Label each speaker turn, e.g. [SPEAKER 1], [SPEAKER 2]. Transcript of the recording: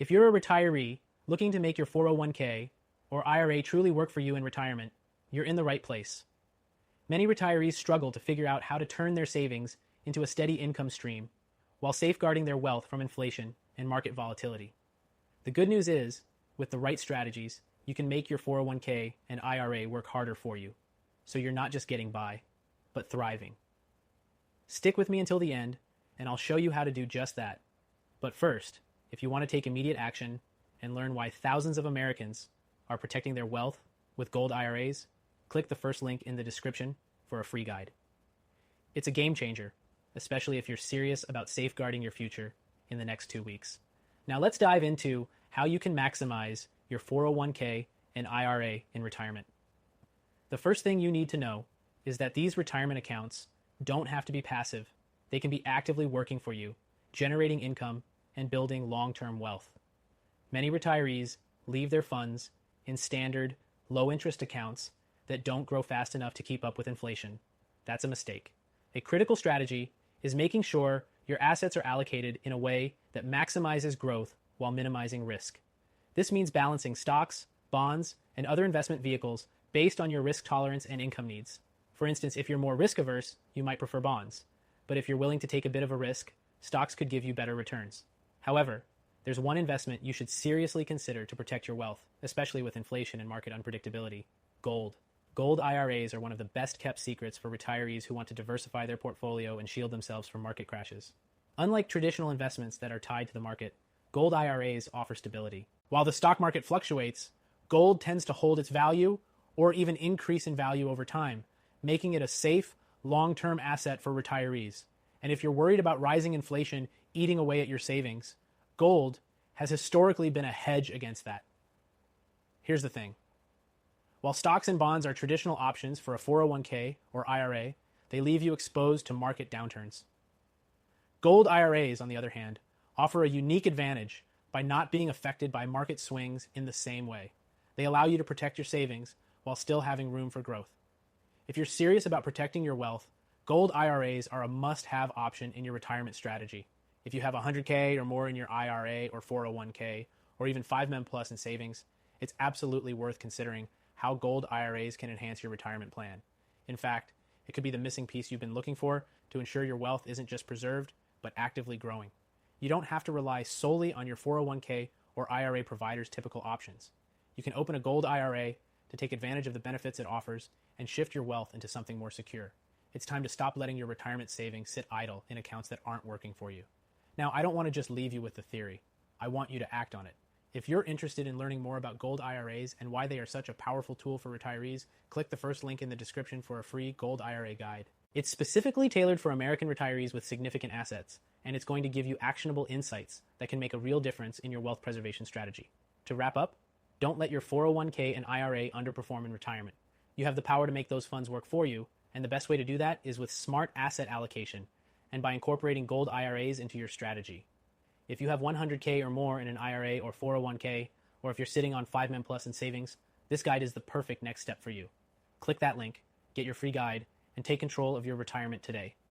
[SPEAKER 1] If you're a retiree looking to make your 401k or IRA truly work for you in retirement, you're in the right place. Many retirees struggle to figure out how to turn their savings into a steady income stream while safeguarding their wealth from inflation and market volatility. The good news is, with the right strategies, you can make your 401k and IRA work harder for you, so you're not just getting by, but thriving. Stick with me until the end, and I'll show you how to do just that. But first, if you want to take immediate action and learn why thousands of Americans are protecting their wealth with gold IRAs, click the first link in the description for a free guide. It's a game changer, especially if you're serious about safeguarding your future in the next 2 weeks. Now let's dive into how you can maximize your 401k and IRA in retirement. The first thing you need to know is that these retirement accounts don't have to be passive. They can be actively working for you, generating income and building long-term wealth. Many retirees leave their funds in standard, low-interest accounts that don't grow fast enough to keep up with inflation. That's a mistake. A critical strategy is making sure your assets are allocated in a way that maximizes growth while minimizing risk. This means balancing stocks, bonds, and other investment vehicles based on your risk tolerance and income needs. For instance, if you're more risk-averse, you might prefer bonds. But if you're willing to take a bit of a risk, stocks could give you better returns. However, there's one investment you should seriously consider to protect your wealth, especially with inflation and market unpredictability: gold. Gold IRAs are one of the best-kept secrets for retirees who want to diversify their portfolio and shield themselves from market crashes. Unlike traditional investments that are tied to the market, gold IRAs offer stability. While the stock market fluctuates, gold tends to hold its value or even increase in value over time, making it a safe, long-term asset for retirees. And if you're worried about rising inflation eating away at your savings, gold has historically been a hedge against that. Here's the thing. While stocks and bonds are traditional options for a 401k or IRA, they leave you exposed to market downturns. Gold IRAs, on the other hand, offer a unique advantage by not being affected by market swings in the same way. They allow you to protect your savings while still having room for growth. If you're serious about protecting your wealth, gold IRAs are a must-have option in your retirement strategy. If you have 100K or more in your IRA or 401k, or even 5 Plus in savings, it's absolutely worth considering how gold IRAs can enhance your retirement plan. In fact, it could be the missing piece you've been looking for to ensure your wealth isn't just preserved, but actively growing. You don't have to rely solely on your 401k or IRA provider's typical options. You can open a gold IRA to take advantage of the benefits it offers and shift your wealth into something more secure. It's time to stop letting your retirement savings sit idle in accounts that aren't working for you. Now, I don't want to just leave you with the theory. I want you to act on it. If you're interested in learning more about gold IRAs and why they are such a powerful tool for retirees, click the first link in the description for a free gold IRA guide. It's specifically tailored for American retirees with significant assets, and it's going to give you actionable insights that can make a real difference in your wealth preservation strategy. To wrap up, don't let your 401k and IRA underperform in retirement. You have the power to make those funds work for you, and the best way to do that is with smart asset allocation and by incorporating gold IRAs into your strategy. If you have 100K or more in an IRA or 401k, or if you're sitting on 5 Plus in savings, this guide is the perfect next step for you. Click that link, get your free guide, and take control of your retirement today.